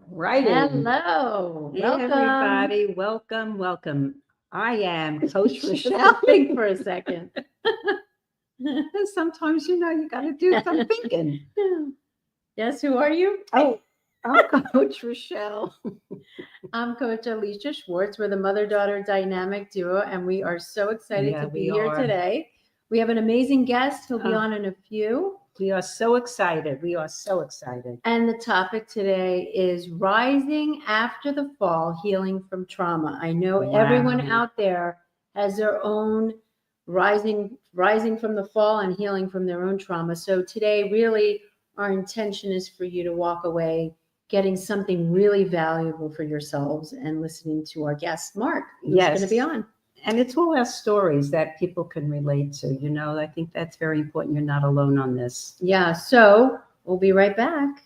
Right. Hello. Hey, Welcome. everybody. Welcome, welcome. I am Coach She was Rochelle. to think for a second. Sometimes, you got to do some thinking. Yes, who are you? Oh, I'm Coach Rochelle. I'm Coach Alisha Schwartz. We're the mother-daughter dynamic duo, and we are so excited Yeah, to be we here are. today. We have an amazing guest. He'll be on in a few. We are so excited. We are so excited. And the topic today is rising after the fall, healing from trauma. I know everyone out there has their own rising from the fall and healing from their own trauma. So today, really, our intention is for you to walk away getting something really valuable for yourselves and listening to our guest, Mark, who's going to be on. And it's all our stories that people can relate to. I think that's very important. You're not alone on this. Yeah. So we'll be right back.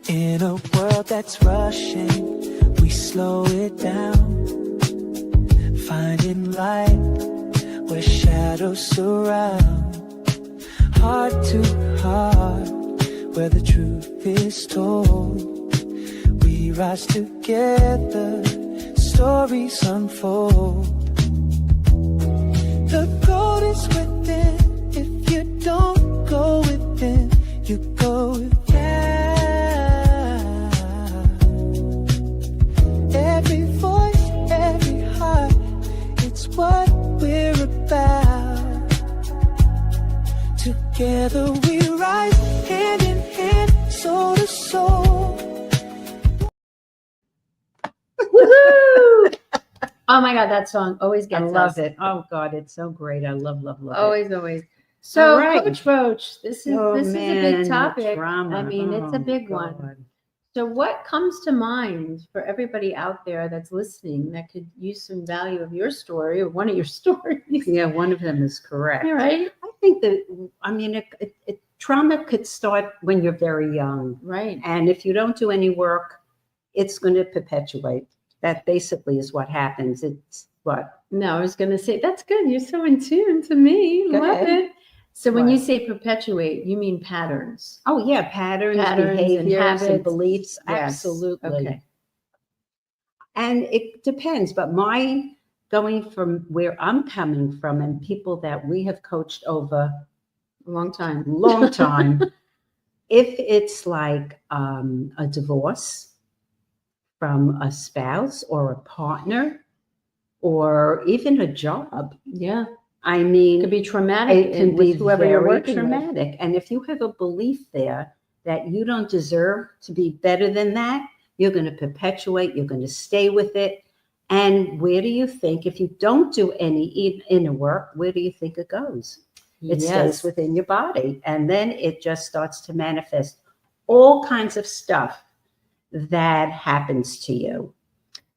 In a world that's rushing, we slow it down. Finding light where shadows surround. Heart to heart where the truth is told. We rise together, stories unfold. The gold is within. If you don't go within, you go without. Every voice, every heart, it's what we're about. Together we rise, hand in hand, soul to soul. Woohoo! Oh my God, that song always gets us. I love it. Oh God, it's so great. I love it. Always. So, right. Coach Roach, this is a big topic. Trauma. I mean, it's a big one. So what comes to mind for everybody out there that's listening that could use some value of your story or one of your stories? Yeah, one of them is correct. All right. I think that, trauma could start when you're very young. Right. And if you don't do any work, it's going to perpetuate. That basically is what happens. It's what? No, I was going to say, that's good. You're so in tune to me. Go Love ahead. it. So when you say perpetuate, you mean patterns. Oh, yeah. Patterns behaviors, and habits. And beliefs. Yes. Absolutely. Okay. And it depends. But going from where I'm coming from and people that we have coached over a long time, if it's like a divorce from a spouse or a partner or even a job. Yeah. I mean, it could be traumatic. It can be whoever you're working traumatic. with. And if you have a belief there that you don't deserve to be better than that, you're going to perpetuate, you're going to stay with it. And where do you think, if you don't do any inner work, where do you think it goes? It stays within your body. And then it just starts to manifest all kinds of stuff that happens to you.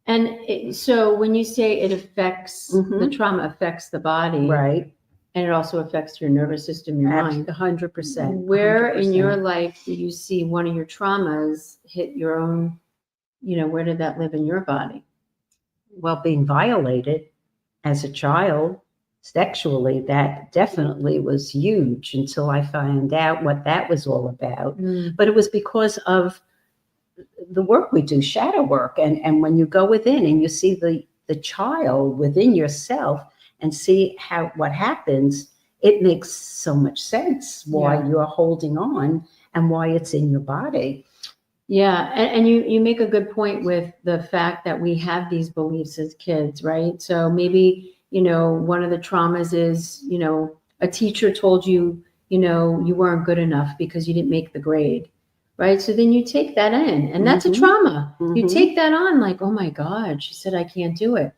And so when you say it affects, the trauma affects the body. Right. And it also affects your nervous system, your mind. 100%. Where in your life do you see one of your traumas hit your own, where did that live in your body? Well, being violated as a child sexually, that definitely was huge until I found out what that was all about. But it was because of the work we do, shadow work. And when you go within and you see the child within yourself and see what happens, it makes so much sense why you're holding on and why it's in your body. Yeah. And you make a good point with the fact that we have these beliefs as kids, right? So maybe, one of the traumas is, a teacher told you, you weren't good enough because you didn't make the grade. Right. So then you take that in, and that's a trauma. You take that on like, oh my God, she said I can't do it.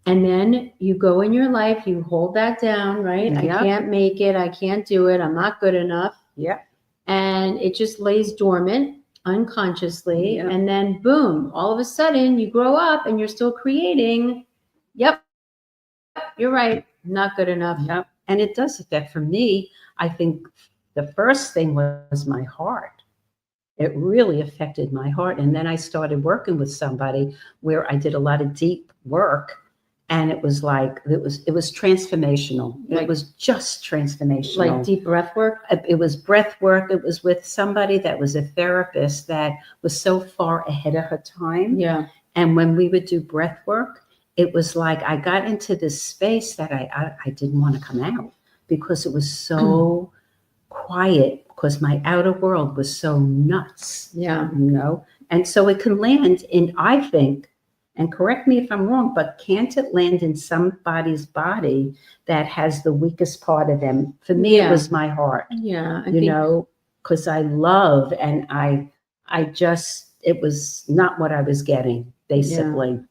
And then you go in your life, you hold that down, right? I can't make it. I can't do it. I'm not good enough. Yeah. And it just lays dormant unconsciously. And then boom, all of a sudden you grow up and you're still creating. Yep. You're right. Not good enough. Yep. And it does affect, for me, I think The first thing was my heart. It really affected my heart. And then I started working with somebody where I did a lot of deep work. And it was like, it was transformational. Like- It was just transformational. Like deep breath work? It was breath work. It was with somebody that was a therapist that was so far ahead of her time. Yeah. And when we would do breath work, it was like I got into this space that I didn't want to come out because it was so quiet, because my outer world was so nuts. Yeah. You know? And so it can land in, I think, and correct me if I'm wrong, but can't it land in somebody's body that has the weakest part of them? For me, Yeah. it was my heart, Yeah. I you think, know, because I love and I just, it was not what I was getting, basically.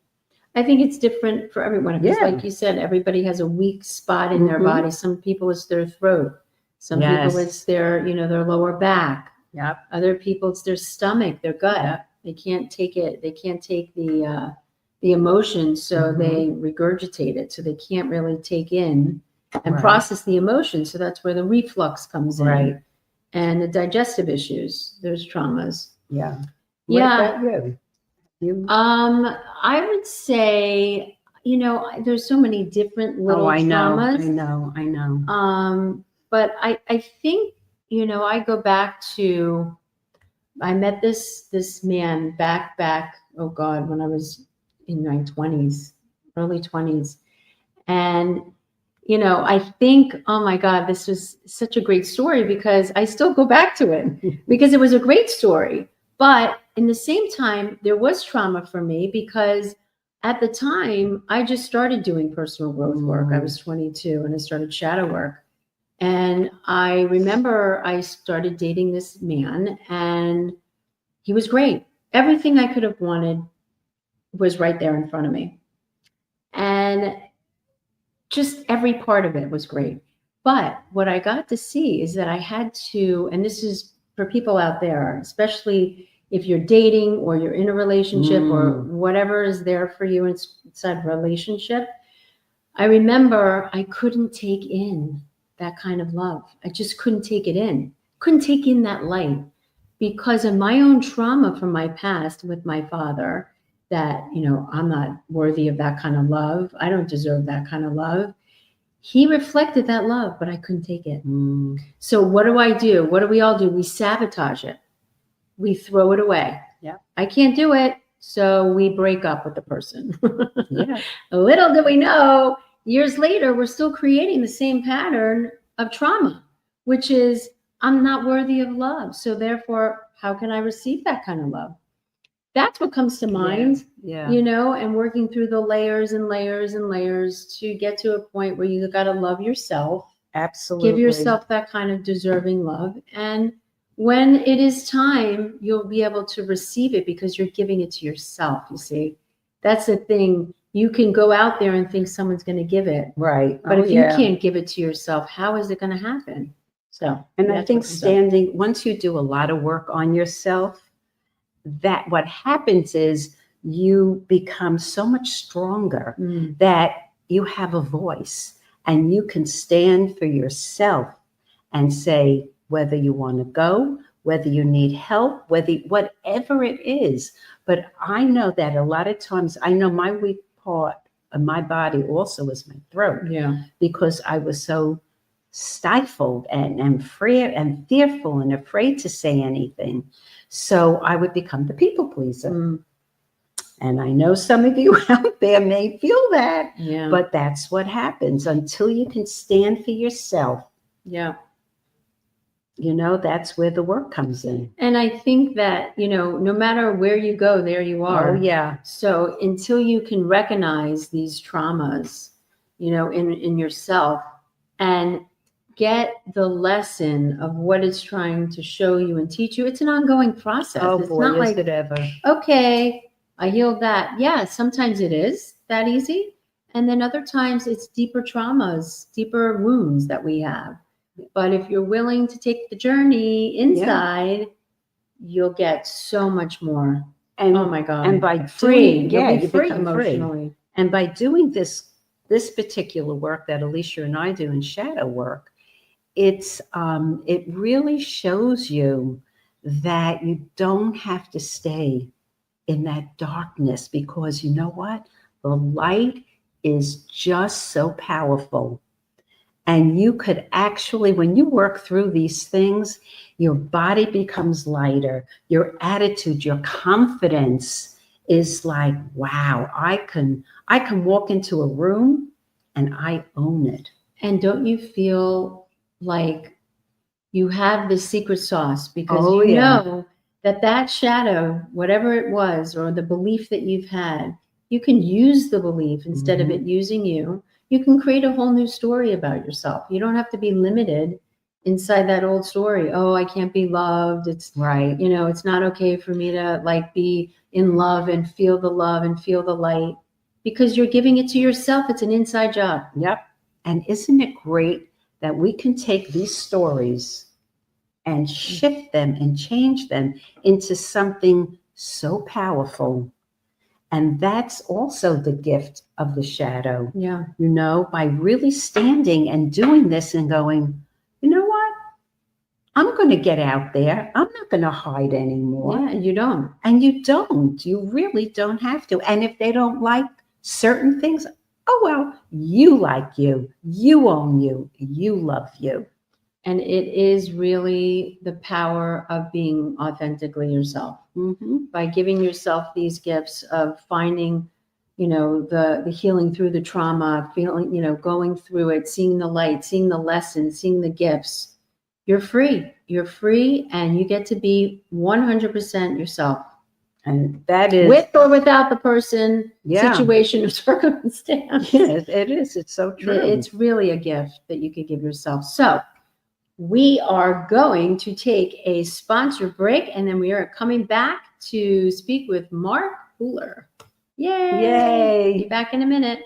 I think it's different for everyone. Because Yeah. like you said, everybody has a weak spot in their Mhm. body. Some people it's their throat. Some Yes. people it's their, their lower back. Yep. Other people it's their stomach, their gut. Yep. They can't take it. They can't take the emotion, so Mhm. they regurgitate it. So they can't really take in and Right. process the emotion. So that's where the reflux comes in. Right. And the digestive issues. There's traumas. Yeah. Yeah. What about you? You? I would say, there's so many different little I know. traumas. I know. But I think, I go back to, I met this man back, oh God, when I was in my 20s, early 20s. And, I think, oh my God, this was such a great story because I still go back to it because it was a great story. But in the same time, there was trauma for me because at the time I just started doing personal growth work. I was 22 and I started shadow work. And I remember I started dating this man and he was great. Everything I could have wanted was right there in front of me. And just every part of it was great. But what I got to see is that I had to, and this is for people out there, especially if you're dating or you're in a relationship or whatever is there for you inside a relationship. I remember I couldn't take in that kind of love. I just couldn't take it in. Couldn't take in that light because of my own trauma from my past with my father that, I'm not worthy of that kind of love. I don't deserve that kind of love. He reflected that love, but I couldn't take it. So what do I do? What do we all do? We sabotage it. We throw it away. Yeah. I can't do it. So we break up with the person. Yeah. Little do we know, years later, we're still creating the same pattern of trauma, which is I'm not worthy of love. So therefore, how can I receive that kind of love? That's what comes to mind, Yeah. and working through the layers and layers and layers to get to a point where you got to love yourself. Absolutely. Give yourself that kind of deserving love. And when it is time, you'll be able to receive it because you're giving it to yourself, you see. That's the thing. You can go out there and think someone's going to give it. Right. But if you can't give it to yourself, how is it going to happen? So, And I that's think what comes up. once you do a lot of work on yourself, that what happens is you become so much stronger that you have a voice and you can stand for yourself and say whether you want to go, whether you need help, whatever it is. But I know that a lot of times, I know my weak part of my body also is my throat. Yeah. Because I was so stifled and fearful and afraid to say anything. So I would become the people pleaser. And I know some of you out there may feel that, Yeah. but that's what happens until you can stand for yourself. Yeah. That's where the work comes in. And I think that, no matter where you go, there you are. Oh, yeah. So until you can recognize these traumas, in yourself and get the lesson of what it's trying to show you and teach you, it's an ongoing process. Oh, it's boy, not is like, it ever. okay, I healed that. Yeah, sometimes it is that easy. And then other times it's deeper traumas, deeper wounds that we have. But if you're willing to take the journey inside, you'll get so much more. And, oh my God. And by Free. doing, You'll be you free become emotionally. free. And by doing this particular work that Alisha and I do in shadow work, it really shows you that you don't have to stay in that darkness, because you know what? The light is just so powerful. And you could actually, when you work through these things, your body becomes lighter, your attitude, your confidence is like, wow, I can walk into a room and I own it. And don't you feel like you have the secret sauce, because Oh, you yeah. know that shadow, whatever it was, or the belief that you've had, you can use the belief instead of it using you. You can create a whole new story about yourself. You don't have to be limited inside that old story. Oh, I can't be loved. It's Right. you know, it's not okay for me to like be in love and feel the love and feel the light, because you're giving it to yourself. It's an inside job. Yep. And isn't it great that we can take these stories and shift them and change them into something so powerful? And that's also the gift of the shadow, Yeah. by really standing and doing this and going, you know what? I'm going to get out there. I'm not going to hide anymore. Yeah, you don't. And you don't. You really don't have to. And if they don't like certain things, oh, well, you like you. You own you. You love you. And it is really the power of being authentically yourself. By giving yourself these gifts of finding, the healing through the trauma, feeling, going through it, seeing the light, seeing the lessons, seeing the gifts. You're free. You're free, and you get to be 100% yourself. And that is with or without the person, Yeah. situation, or circumstance. Yes, it is. It's so true. It's really a gift that you could give yourself. So we are going to take a sponsor break, and then we are coming back to speak with Mark Pooler. Yay! Yay! Be back in a minute.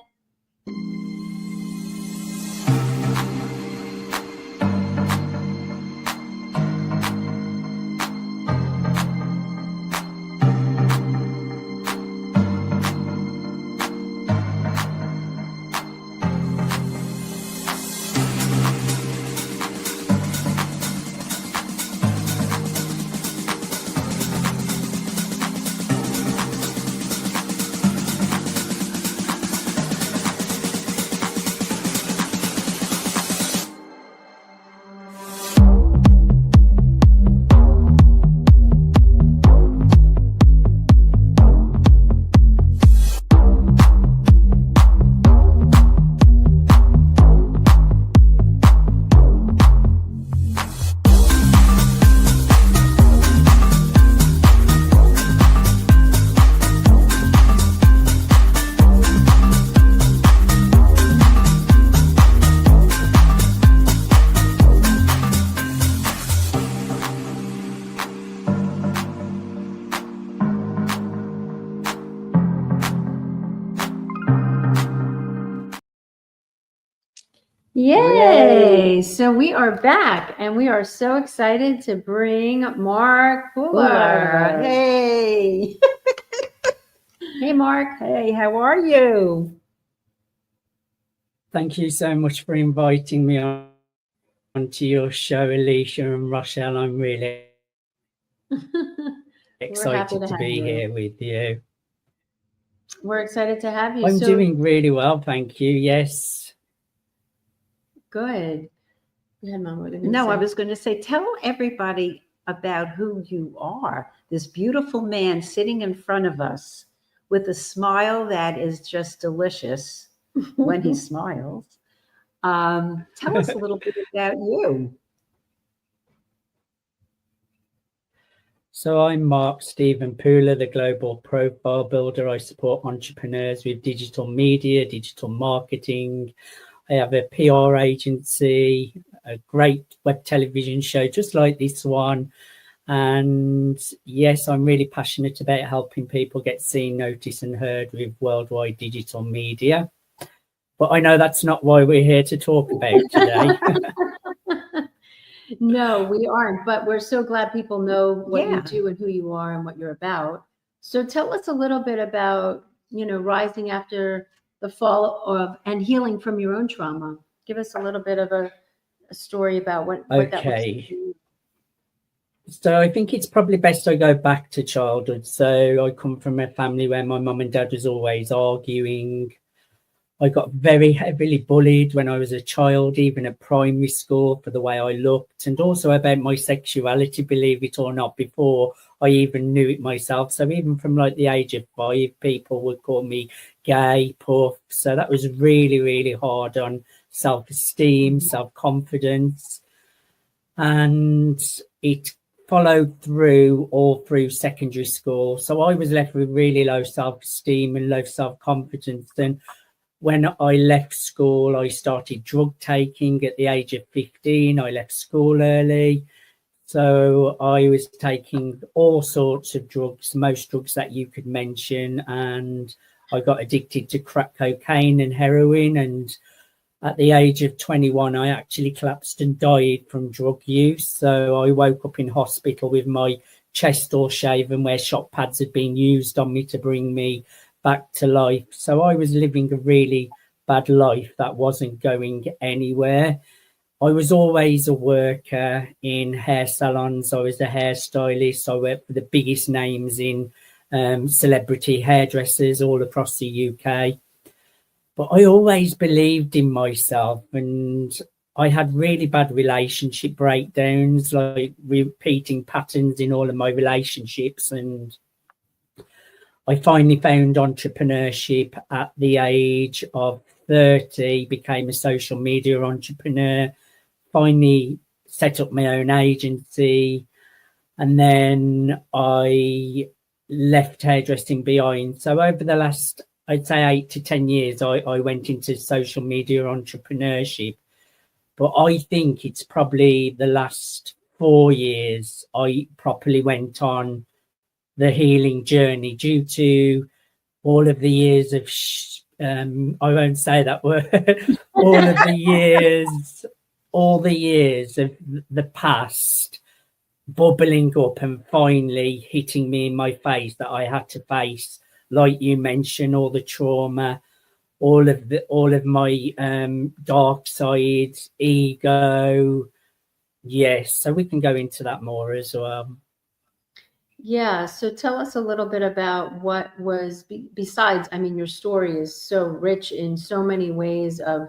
Yay! So we are back, and we are so excited to bring Mark Pooler. Hey! Hey, Mark. Hey, how are you? Thank you so much for inviting me onto your show, Alisha and Rochelle. I'm really excited to be here with you. We're excited to have you. I'm doing really well, thank you. Yes. Good. Go ahead, Mom. What are you No, say? I was going to say, tell everybody about who you are. This beautiful man sitting in front of us with a smile that is just delicious when he smiles. Tell us a little bit about you. So I'm Mark Stephen Pooler, the global profile builder. I support entrepreneurs with digital media, digital marketing. I have a PR agency, a great web television show just like this one. And yes, I'm really passionate about helping people get seen, noticed and heard with worldwide digital media. But I know that's not why we're here to talk about today. No, we aren't, but we're so glad people know what Yeah. you do and who you are and what you're about. So tell us a little bit about, rising after the fall of and healing from your own trauma. Give us a little bit of a a story about what that was. Okay. So I think it's probably best I go back to childhood. So I come from a family where my mum and dad was always arguing. I got very heavily bullied when I was a child, even at primary school, for the way I looked, and also about my sexuality, believe it or not, before I even knew it myself. So even from like the age of 5, people would call me gay, puff. So that was really, really hard on self-esteem, self-confidence. And it followed through all through secondary school. So I was left with really low self-esteem and low self-confidence. And when I left school, I started drug taking at the age of 15. I left school early. So I was taking all sorts of drugs, most drugs that you could mention. And I got addicted to crack cocaine and heroin. And at the age of 21, I actually collapsed and died from drug use. So I woke up in hospital with my chest all shaven, where shock pads had been used on me to bring me back to life. So I was living a really bad life that wasn't going anywhere. I was always a worker in hair salons. I was a hairstylist. I worked for the biggest names in celebrity hairdressers all across the UK. But I always believed in myself, and I had really bad relationship breakdowns, like repeating patterns in all of my relationships. And I finally found entrepreneurship at the age of 30, became a social media entrepreneur, finally set up my own agency. And then I left hairdressing behind. So over the last, I'd say 8 to 10 years, I went into social media entrepreneurship. But I think it's probably the last 4 years I properly went on the healing journey, due to all of the years of, I won't say that word, all the years of the past bubbling up and finally hitting me in my face, that I had to face, like you mentioned, all the trauma, all of my dark side, ego. Yes, so we can go into that more as well. Yeah, so tell us a little bit about what was besides, I mean, your story is so rich in so many ways of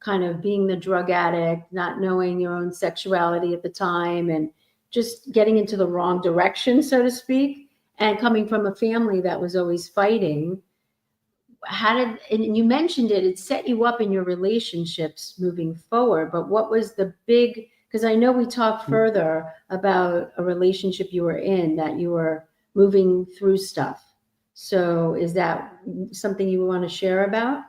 kind of being the drug addict, not knowing your own sexuality at the time, and just getting into the wrong direction, so to speak, and coming from a family that was always fighting. And you mentioned it set you up in your relationships moving forward, but what was the big, because I know we talked further about a relationship you were in, that you were moving through stuff. So is that something you want to share about?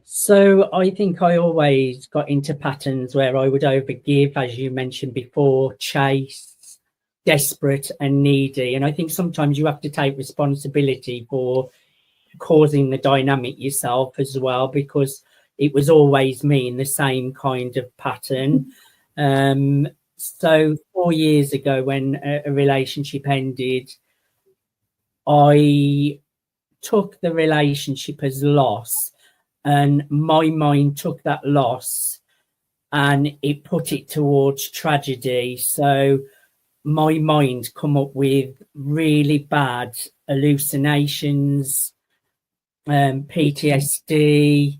So I think I always got into patterns where I would overgive, as you mentioned before, chase, desperate and needy. And I think sometimes you have to take responsibility for causing the dynamic yourself as well, because it was always me in the same kind of pattern. So 4 years ago, when a relationship ended, I took the relationship as loss, and my mind took that loss and it put it towards tragedy. So my mind come up with really bad hallucinations, PTSD,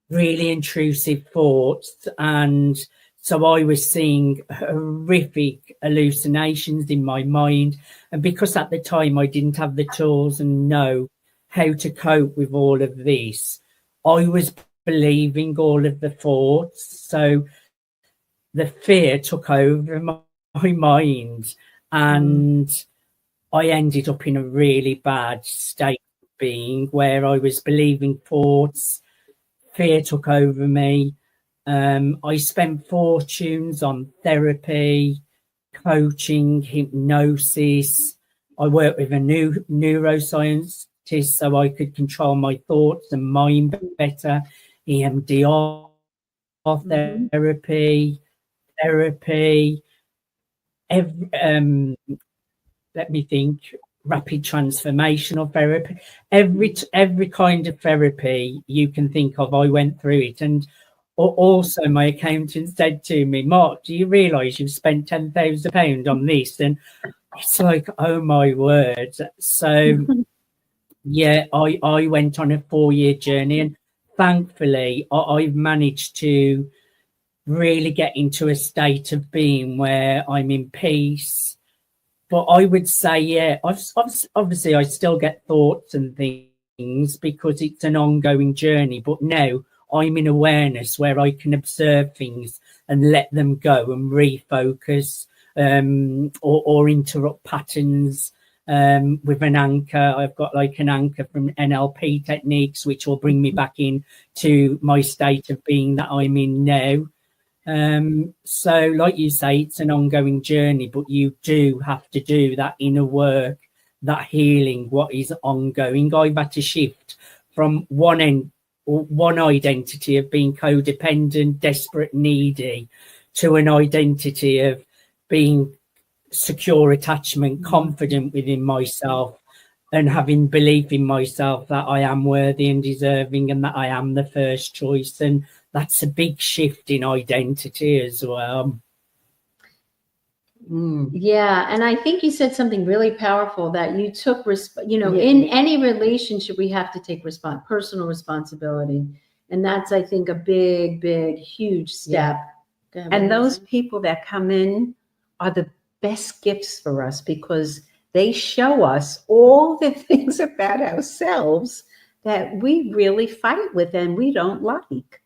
really intrusive thoughts. And so I was seeing horrific hallucinations in my mind. And because at the time I didn't have the tools and know how to cope with all of this, I was believing all of the thoughts. So the fear took over my mind, and I ended up in a really bad state of being, where I was believing thoughts. Fear took over me. I spent fortunes on therapy, coaching, hypnosis. I worked with a new neuroscientist so I could control my thoughts and mind better. EMDR therapy. Let me think. rapid transformational therapy, every kind of therapy you can think of, I went through it. And also my accountant said to me, Mark, do you realise you've spent £10,000 on this? And it's like, oh my word. So yeah, I went on a 4-year journey, and thankfully I've managed to really get into a state of being where I'm in peace. But I would say, yeah, obviously I still get thoughts and things because it's an ongoing journey. But now I'm in awareness where I can observe things and let them go and refocus, or interrupt patterns with an anchor. I've got like an anchor from NLP techniques, which will bring me back in to my state of being that I'm in now. So like you say, it's an ongoing journey, but you do have to do that inner work, that healing, what is ongoing. I've had to shift from one identity of being codependent, desperate, needy, to an identity of being secure attachment, confident within myself, and having belief in myself that I am worthy and deserving and that I am the first choice. And that's a big shift in identity as well. Yeah, and I think you said something really powerful, that you took, Yeah. in any relationship, we have to take personal responsibility. And that's, I think, a big, huge step. Go ahead, And Melissa. those people that come in are the best gifts for us, because they show us all the things about ourselves that we really fight with and we don't like.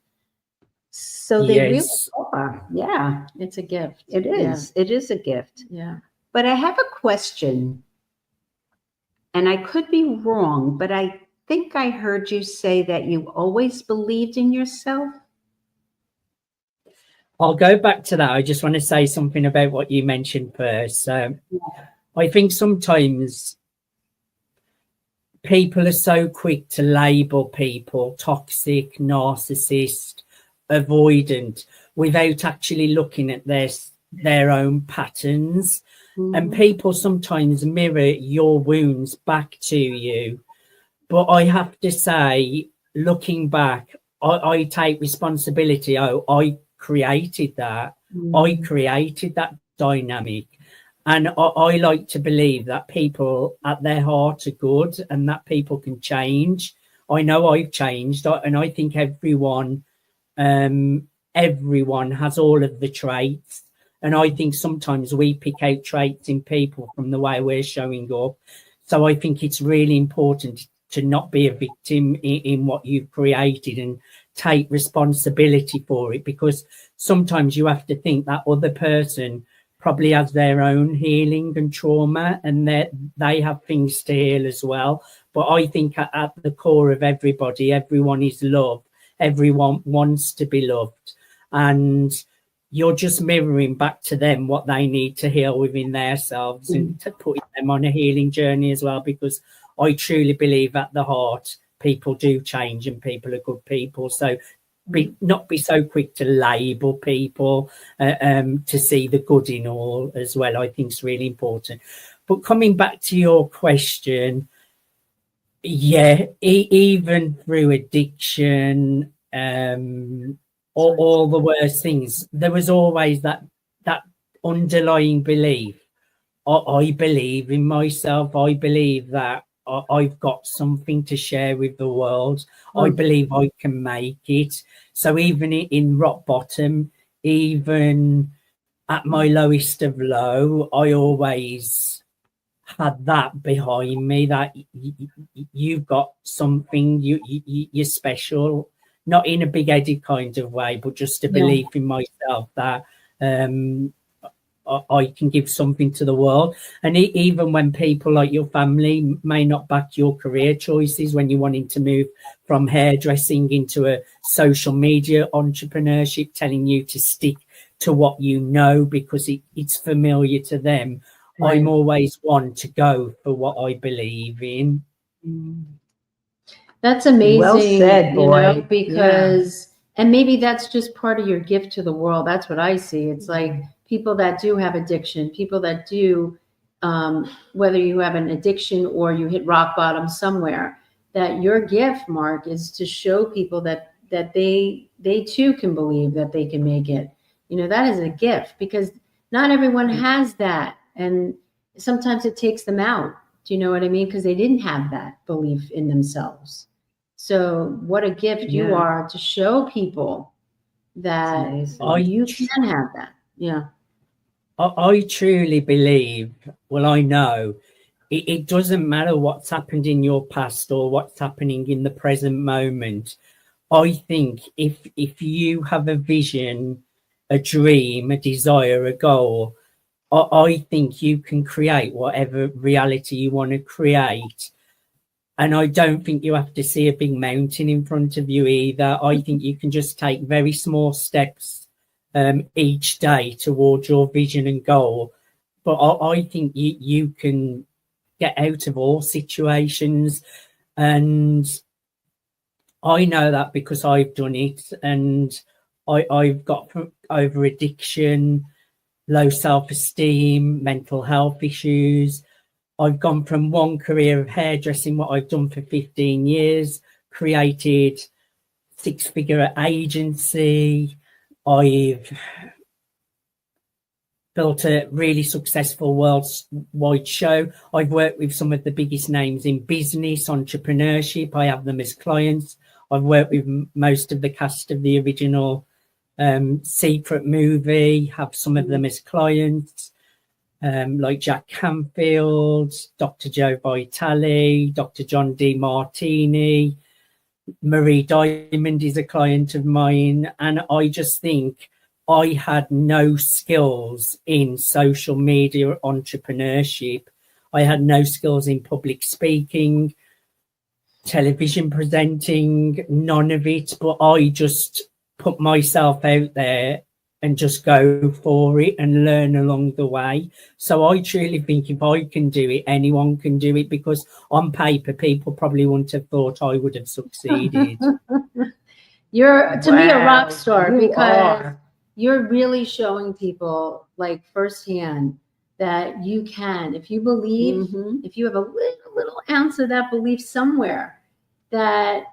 So they really Yes. are. Yeah, It's a gift. it is. It is a gift. Yeah. But I have a question, and I could be wrong, but I think I heard you say that you always believed in yourself. I'll go back to that. I just want to say something about what you mentioned first. I think sometimes people are so quick to label people toxic, narcissist, avoidant, without actually looking at their own patterns. And people sometimes mirror your wounds back to you. But I have to say, looking back, I take responsibility. I created that. I created that dynamic. And I like to believe that people at their heart are good and that people can change. I know I've changed, and I think everyone has all of the traits. And I think sometimes we pick out traits in people from the way we're showing up. So I think it's really important to not be a victim in what you've created and take responsibility for it, because sometimes you have to think that other person probably has their own healing and trauma, and they have things to heal as well. But I think at the core of everybody, everyone is love. Everyone wants to be loved, and you're just mirroring back to them what they need to heal within themselves and to put them on a healing journey as well, because I truly believe at the heart people do change and people are good people. So not be so quick to label people, to see the good in all as well, I think is really important. But coming back to your question, yeah, even through addiction, all the worst things, there was always that underlying belief. I believe in myself. I believe that I've got something to share with the world. I believe I can make it. So even in rock bottom, even at my lowest of low, I always had that behind me, that you've got something, you're special, not in a big-headed kind of way, but just a belief in myself that I can give something to the world. And even when people like your family may not back your career choices, when you're wanting to move from hairdressing into a social media entrepreneurship, telling you to stick to what you know because it's familiar to them, right. I'm always one to go for what I believe in. That's amazing. Well said, boy. Because, and maybe that's just part of your gift to the world. That's what I see. It's like people that do have addiction, people that do whether you have an addiction or you hit rock bottom somewhere, that your gift, Mark, is to show people that they too can believe that they can make it. You know, that is a gift, because not everyone has that. And sometimes it takes them out. Do you know what I mean? Because they didn't have that belief in themselves. So what a gift you are to show people that you can have that. Yeah. I truly believe, well, I know it doesn't matter what's happened in your past or what's happening in the present moment. I think if you have a vision, a dream, a desire, a goal, I think you can create whatever reality you want to create. And I don't think you have to see a big mountain in front of you either. I think you can just take very small steps each day towards your vision and goal. But I think you can get out of all situations. And I know that because I've done it. And I've got over addiction, low self-esteem, mental health issues. I've gone from one career of hairdressing, what I've done for 15 years, created 6-figure agency. I've built a really successful worldwide show. I've worked with some of the biggest names in business, entrepreneurship. I have them as clients. I've worked with most of the cast of the original Secret movie, have some of them as clients, like Jack Canfield, Dr. Joe Vitale, Dr. John D. Martini. Marie Diamond is a client of mine, and I just think I had no skills in social media entrepreneurship. I had no skills in public speaking, television presenting, none of it, but I just put myself out there and just go for it and learn along the way. So I truly think if I can do it, anyone can do it, because on paper, people probably wouldn't have thought I would have succeeded. You're, to me, a rock star, because you're really showing people, like, firsthand that you can. If you believe, if you have a little ounce of that belief somewhere, that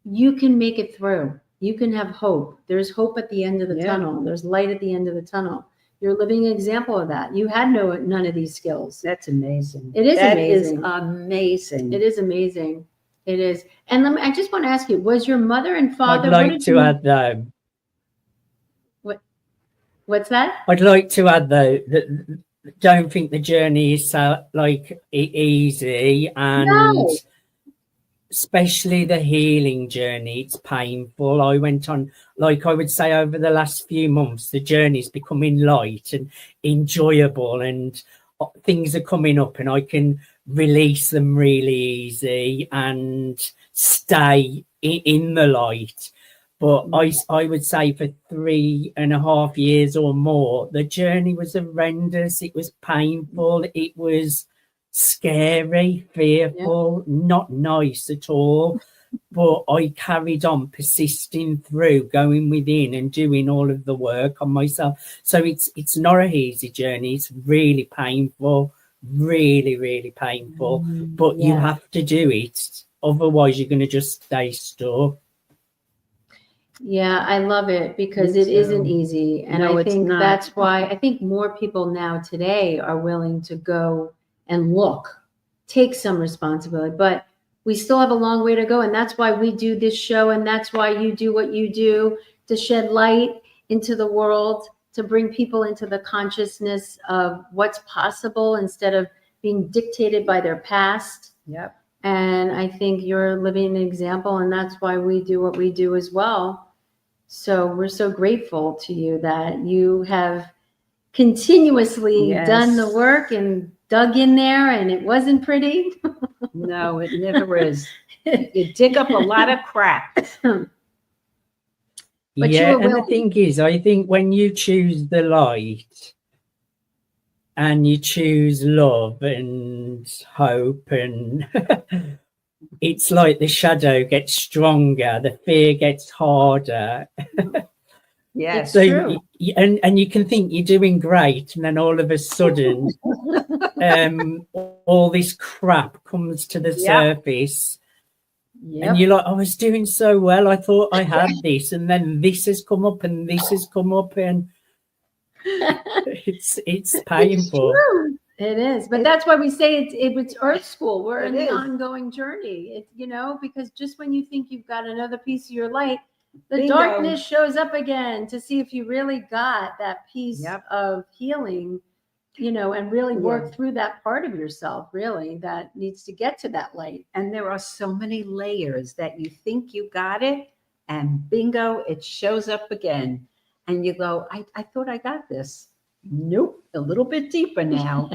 you can make it through. You can have hope. There's hope at the end of the tunnel. There's light at the end of the tunnel. You're a living example of that. You had none of these skills. That's amazing. It is amazing. That is amazing. It is amazing. It is. And I just want to ask you, was your mother and father... I'd like to add, though... What's that? I'd like to add, though, that don't think the journey is so, like, easy, and especially the healing journey, it's painful. I went on, like I would say, over the last few months, the journey's becoming light and enjoyable, and things are coming up, and I can release them really easy and stay in the light. But I would say for 3.5 years or more, the journey was horrendous. It was painful. It was scary, fearful, not nice at all. But I carried on persisting through, going within and doing all of the work on myself. So it's not an easy journey. It's really painful, really, really painful. But you have to do it. Otherwise, you're going to just stay stuck. Yeah, I love it, because it isn't easy. And I think that's why I think more people now today are willing to go and take some responsibility. But we still have a long way to go. And that's why we do this show. And that's why you do what you do, to shed light into the world, to bring people into the consciousness of what's possible instead of being dictated by their past. Yep. And I think you're living an example, and that's why we do what we do as well. So we're so grateful to you that you have continuously done the work and dug in there, and it wasn't pretty. No, it never is. You dig up a lot of crap. But and the thing is, I think when you choose the light and you choose love and hope, and it's like the shadow gets stronger, the fear gets harder. Yes, so true. And you can think you're doing great, and then all of a sudden all this crap comes to the surface. Yep. And you're like, I was doing so well. I thought I had this, and then this has come up, and this has come up, and it's painful. True. It is, but that's why we say it's Earth School. We're in It an is. ongoing journey. It's, you know, because just when you think you've got another piece of your light, the Bingo. darkness shows up again to see if you really got that piece Yep. of healing, you know, and really work Yeah. through that part of yourself, really, that needs to get to that light. And there are so many layers that you think you got it, and bingo, it shows up again. And you go, I thought I got this. Nope, a little bit deeper now.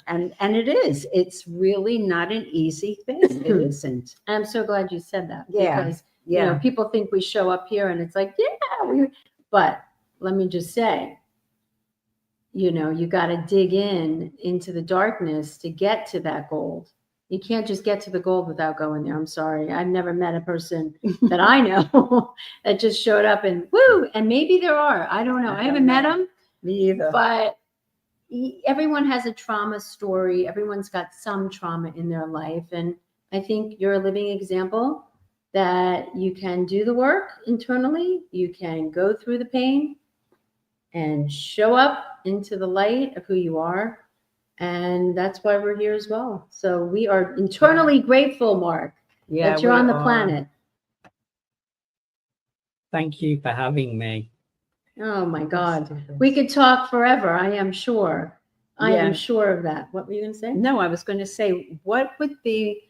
and it is. It's really not an easy thing. It isn't. I'm so glad you said that. Yeah. Because, Yeah. you know, people think we show up here and it's like, but let me just say, you know, you got to dig into the darkness to get to that gold. You can't just get to the gold without going there. I'm sorry. I've never met a person that I know that just showed up and woo. And maybe there are. I don't know. I haven't met them, Me either. but everyone has a trauma story. Everyone's got some trauma in their life. And I think you're a living example that you can do the work internally. You can go through the pain and show up into the light of who you are. And that's why we're here as well. So we are internally grateful, Mark, that you're we on the are. planet. Thank you for having me. Oh my God. We could talk forever, I am sure. I Yeah. am sure of that. What were you going to say? No, I was going to say, what would be,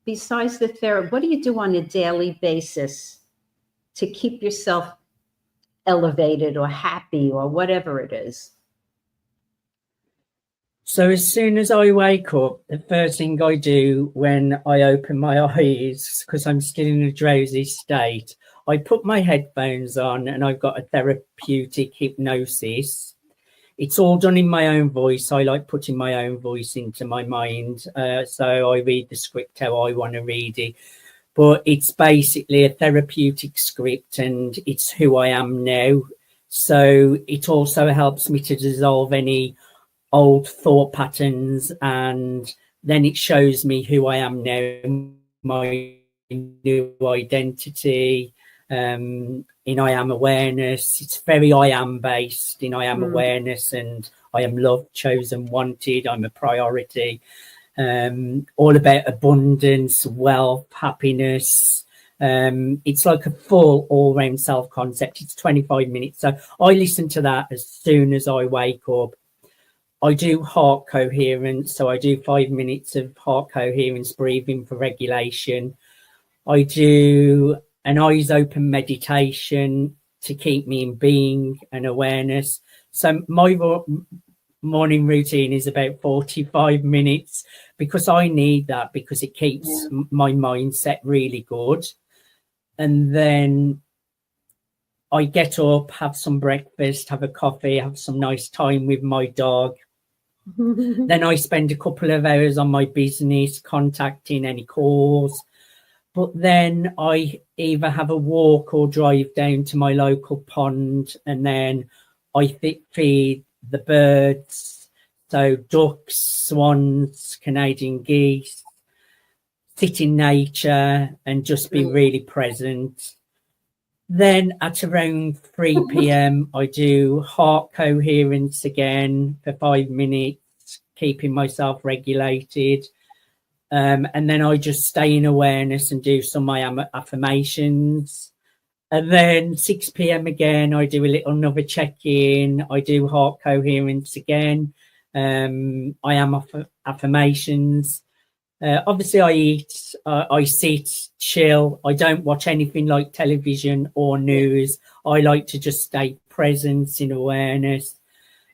besides the therapy, what do you do on a daily basis to keep yourself elevated or happy or whatever it is? So as soon as I wake up, the first thing I do when I open my eyes, because I'm still in a drowsy state, I put my headphones on and I've got a therapeutic hypnosis. It's all done in my own voice. I like putting my own voice into my mind. So I read the script how I want to read it. But it's basically a therapeutic script and it's who I am now. So it also helps me to dissolve any old thought patterns, and then it shows me who I am now, my new identity. In I am awareness, it's very I am based in I am awareness, and I am loved, chosen, wanted, I'm a priority. All about abundance, wealth, happiness. It's like a full all-round self-concept. It's 25 minutes. So I listen to that as soon as I wake up. I do heart coherence. So I do 5 minutes of heart coherence breathing for regulation. I do an eyes open meditation to keep me in being and awareness. So my morning routine is about 45 minutes because I need that, because it keeps my mindset really good. And then I get up, have some breakfast, have a coffee, have some nice time with my dog. Then I spend a couple of hours on my business, contacting any calls. But then I either have a walk or drive down to my local pond, and then I feed the birds. So ducks, swans, Canadian geese, sit in nature and just be really present. Then at around 3 p.m, I do heart coherence again for 5 minutes, keeping myself regulated. And then I just stay in awareness and do some I am affirmations. And then 6 p.m. again, I do another check-in. I do heart coherence again. I am affirmations. Obviously, I eat, I sit, chill. I don't watch anything like television or news. I like to just stay present in awareness.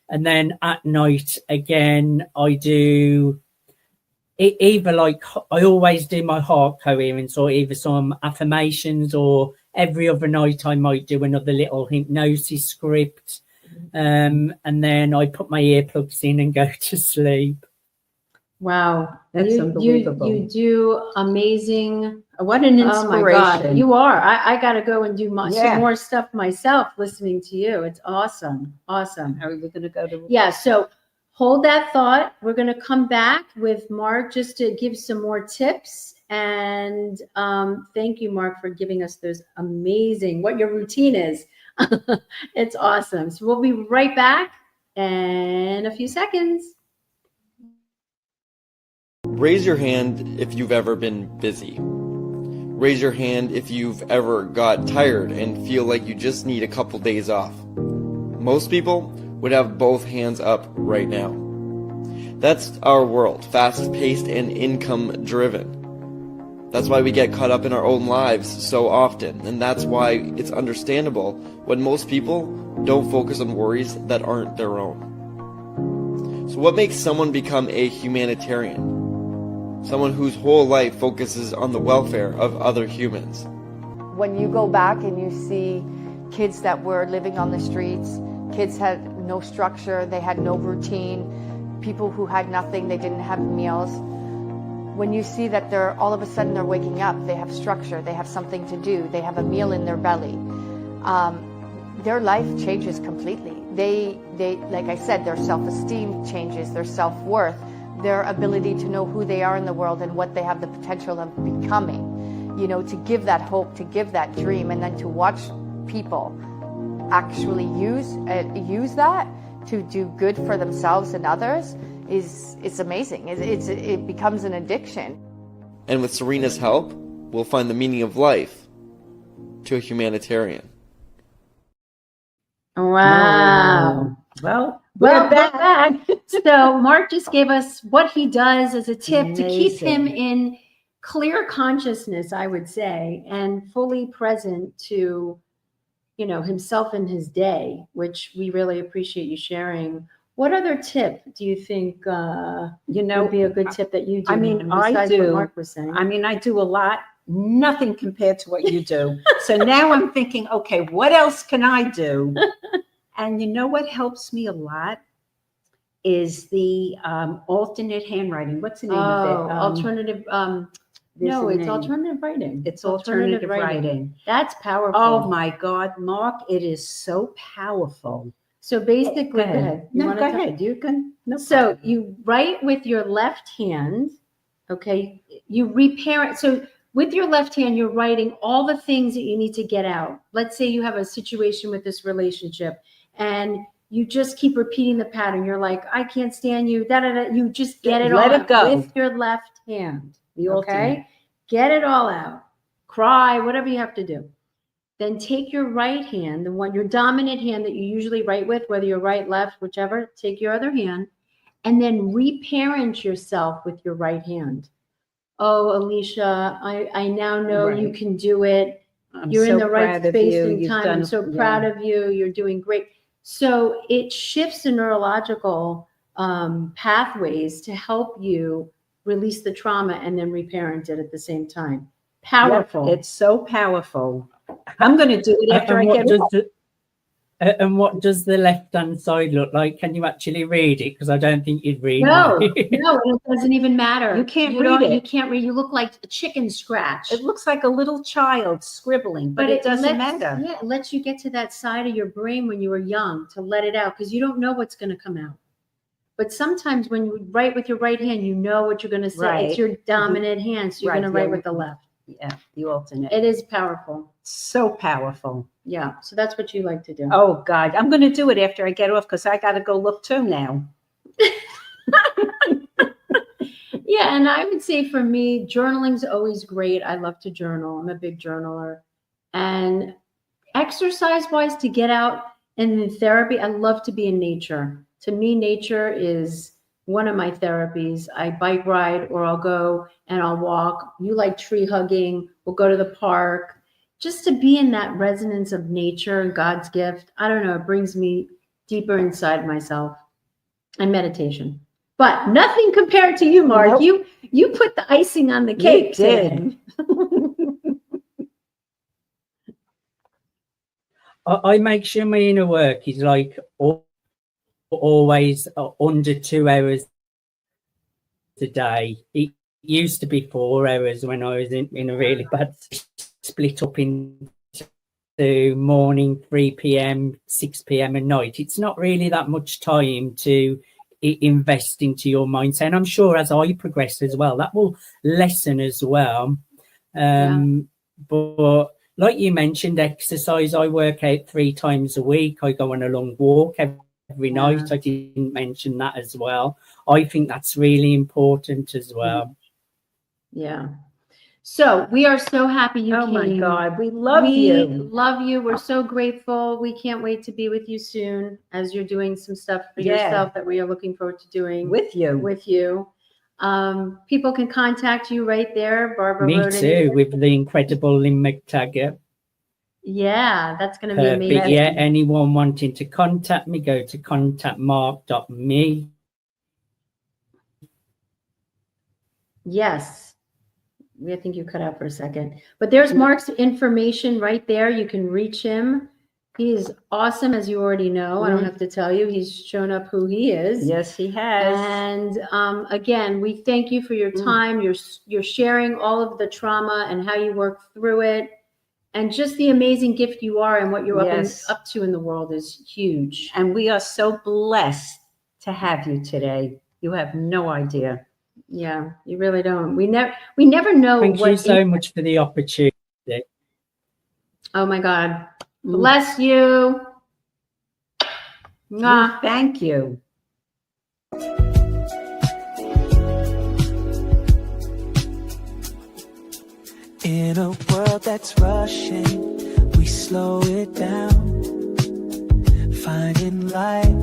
And then at night, again, I do either like, I always do my heart coherence or either some affirmations, or every other night I might do another little hypnosis script. And then I put my earplugs in and go to sleep. Wow. That's unbelievable. You do amazing. What an Oh inspiration. my God. You are. I got to go and do some Yeah. more stuff myself listening to you. It's awesome. Awesome. Are we going to go to? Yeah. So hold that thought. We're going to come back with Mark just to give some more tips. And thank you, Mark, for giving us those amazing, what your routine is. It's awesome. So we'll be right back in a few seconds. Raise your hand if you've ever been busy. Raise your hand if you've ever got tired and feel like you just need a couple days off. Most people would have both hands up right now. That's our world, fast-paced and income-driven. That's why we get caught up in our own lives so often, and that's why it's understandable when most people don't focus on worries that aren't their own. So what makes someone become a humanitarian? Someone whose whole life focuses on the welfare of other humans. When you go back and you see kids that were living on the streets, kids had no structure, they had no routine, people who had nothing, they didn't have meals. When you see that they're all of a sudden they're waking up, they have structure, they have something to do, they have a meal in their belly, their life changes completely. They like I said, their self-esteem changes, their self-worth, their ability to know who they are in the world and what they have the potential of becoming, you know, to give that hope, to give that dream, and then to watch people actually use that to do good for themselves and others it's amazing. It becomes an addiction. And with Serena's help, we'll find the meaning of life to a humanitarian. Wow. Well, We're back. So Mark just gave us what he does as a tip to keep him in clear consciousness, I would say, and fully present to, you know, himself and his day, which we really appreciate you sharing. What other tip do you think would be a good tip that you do? I mean, besides I do. What Mark was saying? I mean, I do a lot, nothing compared to what you do. So now I'm thinking, okay, what else can I do? And you know what helps me a lot is the alternate handwriting. What's the name of it? Alternative. No, it's alternative writing. It's alternative writing. That's powerful. Oh my God, Mark, it is so powerful. So basically, go ahead. No, go ahead. You can. No So problem. you write with your left hand, okay? You reparent. So with your left hand, you're writing all the things that you need to get out. Let's say you have a situation with this relationship and you just keep repeating the pattern. You're like, I can't stand you. Da, da, da. You just get it all Let it out go. with your left hand. The alternate. Okay? Get it all out. Cry, whatever you have to do. Then take your right hand, the one, your dominant hand that you usually write with, whether you're right, left, whichever, take your other hand, and then reparent yourself with your right hand. Oh, Alisha, I now know you can do it. You're in the right space and time. I'm so proud of you. You're doing great. So it shifts the neurological pathways to help you release the trauma and then reparent it at the same time. Powerful. Yep, it's so powerful. I'm going to do it after I get off. And what does the left-hand side look like? Can you actually read it? Because I don't think you'd read No, it. no, it doesn't even matter. You can't read it. You can't read. You look like a chicken scratch. It looks like a little child scribbling, but it doesn't matter. Yeah, it lets you get to that side of your brain when you were young to let it out because you don't know what's going to come out. But sometimes when you write with your right hand, you know what you're going to say. Right. It's your dominant hand, so you're going to write with the left. Yeah, the alternate. It is powerful. So powerful. Yeah, so that's what you like to do. Oh, God. I'm going to do it after I get off because I got to go look too now. Yeah, and I would say for me, journaling's always great. I love to journal. I'm a big journaler. And exercise-wise, to get out and in therapy, I love to be in nature. To me, nature is one of my therapies. I bike ride or I'll go and I'll walk. You like tree hugging. We'll go to the park. Just to be in that resonance of nature and God's gift. I don't know. It brings me deeper inside myself. And meditation. But nothing compared to you, Mark. Nope. You put the icing on the cake. You did. I make sure my inner work is like always under 2 hours a day. It used to be 4 hours when I was in a really bad split up into morning, 3 p.m., 6 p.m. and night. It's not really that much time to invest into your mindset. And I'm sure as I progress as well, that will lessen as well. But like you mentioned, exercise, I work out 3 times a week. I go on a long walk every night. I didn't mention that as well. I think that's really important as well. Yeah. So we are so happy you came. Oh my God, we love We you. love you. We're so grateful. We can't wait to be with you soon as you're doing some stuff for Yeah. yourself that we are looking forward to doing With you. People can contact you right there. Barbara Me wrote too, with the incredible Lynn McTaggart. Yeah, that's going to be But amazing. yeah, anyone wanting to contact me, go to contactmark.me. Yes. I think you cut out for a second. But there's Mark's information right there. You can reach him. He is awesome, as you already know. I don't have to tell you. He's shown up who he is. Yes, he has. And again, we thank you for your time. You're sharing all of the trauma and how you work through it. And just the amazing gift you are and what you're up to in the world is huge. And we are so blessed to have you today. You have no idea. Yeah, you really don't. We never know. Thank you so much for the opportunity. Oh my God. Bless you. Mwah. Thank you. In a world that's rushing, we slow it down, finding light